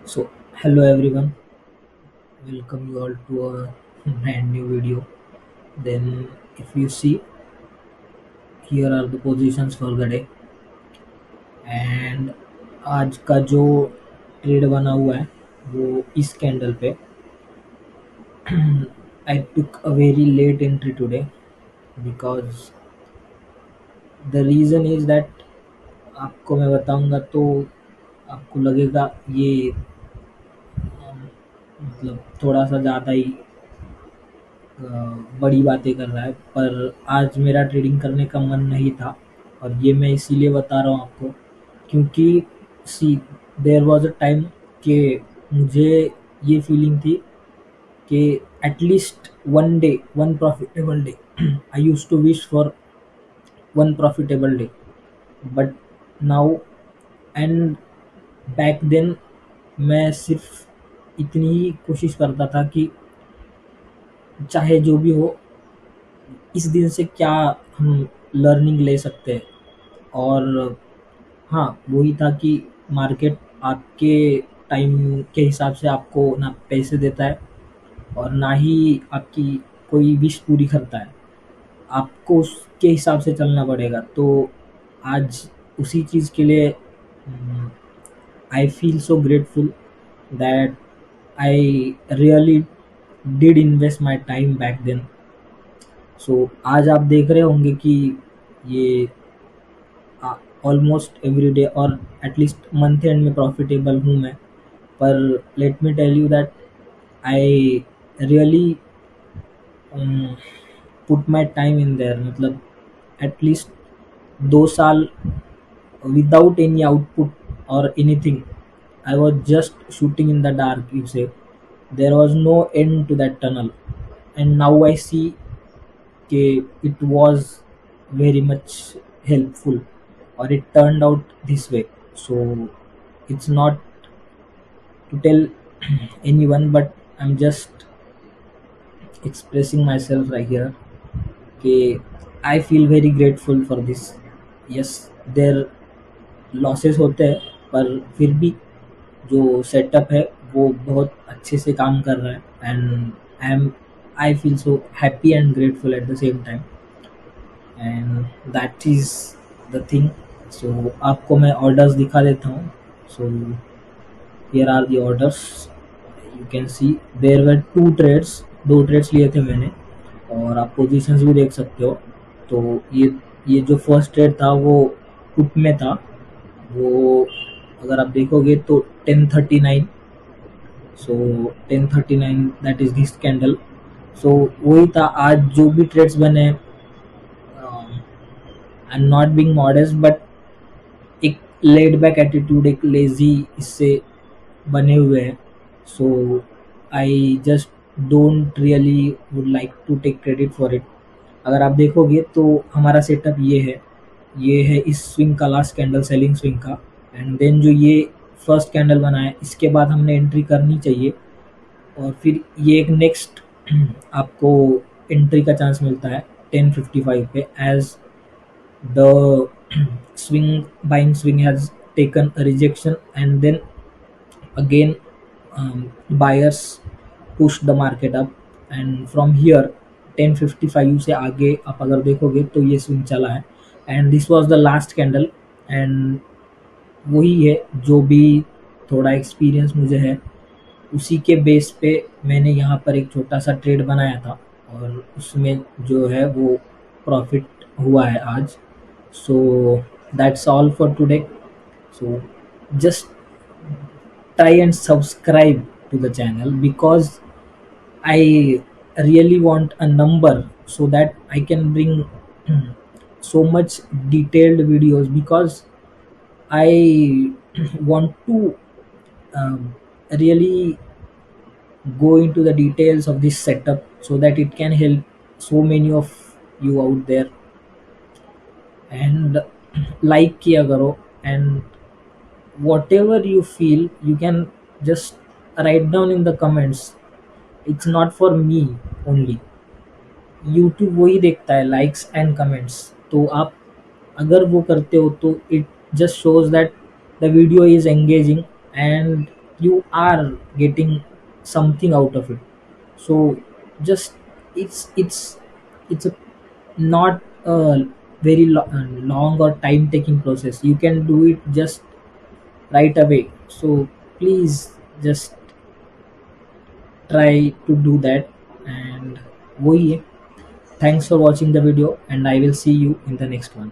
So, hello everyone, welcome you all to a brand new video. Then, if you see, here are the positions for the day, and आज का जो trade बना हुआ है वो इस कैंडल पे I took a very late entry today because the reason is that आपको मैं बताऊंगा तो आपको लगेगा ये मतलब थोड़ा सा ज़्यादा ही अ, बड़ी बातें कर रहा है, पर आज मेरा ट्रेडिंग करने का मन नहीं था। और ये मैं इसीलिए बता रहा हूँ आपको क्योंकि see there was a time कि मुझे ये फीलिंग थी कि at least one day one profitable day I used to wish for one profitable day, but now and back then मैं सिर्फ इतनी ही कोशिश करता था कि चाहे जो भी हो इस दिन से क्या हम लर्निंग ले सकते हैं। और हाँ, वही था कि मार्केट आपके टाइम के हिसाब से आपको ना पैसे देता है और ना ही आपकी कोई विश पूरी करता है। आपको उसके हिसाब से चलना पड़ेगा। तो आज उसी चीज़ के लिए I feel so grateful that I really did invest my time back then. So आज आप देख रहे होंगे कि ये ऑलमोस्ट एवरी डे और एटलीस्ट मंथ एंड में प्रॉफिटेबल हूँ मैं। पर let me tell you that I really put my time in there, मतलब एटलीस्ट 2 साल विदाउट एनी आउटपुट और anything I was just shooting in the dark, you say there was no and to that tunnel. And now I see कि it was very much helpful or it turned out this way. So it's not to tell anyone, but I'm just expressing myself right here कि I feel very grateful for this. Yes, there losses होते हैं, पर फिर भी जो setup है वो बहुत अच्छे से काम कर रहा है and I feel so happy and grateful at the same time, and that is the thing. So आपको मैं ऑर्डर्स दिखा देता हूँ। So here are the orders, you can see there were two trades, दो ट्रेड्स लिए थे मैंने और आप पोजीशंस भी देख सकते हो। तो ये जो फर्स्ट ट्रेड था वो पुट में था, वो अगर आप देखोगे तो 1039, so 1039 that is this candle. So वही था आज जो भी ट्रेड्स बने। I am not being modest, but एक लेड बैक एटीट्यूड, एक लेजी इससे बने हुए हैं। So I just don't really would like to take credit for it. अगर आप देखोगे तो हमारा सेटअप ये है इस स्विंग का लास्ट कैंडल, सेलिंग स्विंग का। एंड देन जो ये फर्स्ट कैंडल बना है इसके बाद हमने एंट्री करनी चाहिए और फिर ये एक नेक्स्ट आपको एंट्री का चांस मिलता है 1055 पे, as the buying swing has taken a rejection, and then again buyers push the market up, and from here 1055 से आगे आप अगर देखोगे तो ये स्विंग चला है and this was the last candle. And वही है जो भी थोड़ा एक्सपीरियंस मुझे है उसी के बेस पे मैंने यहाँ पर एक छोटा सा ट्रेड बनाया था और उसमें जो है वो प्रॉफिट हुआ है आज। So that's all for today. So just try and subscribe to the channel because I really want a number so that I can bring so much detailed videos, because I want to really go into the details of this setup so that it can help so many of you out there। And like किया करो, and what ever you feel you can just write down in the comments. It's not for me only, YouTube वही देखता है likes and comments. तो आप अगर वो करते हो तो it just shows that the video is engaging and you are getting something out of it. So just it's a not a very long or time taking process. You can do it just right away. So please just try to do that. And we thanks for watching the video, and I will see you in the next one.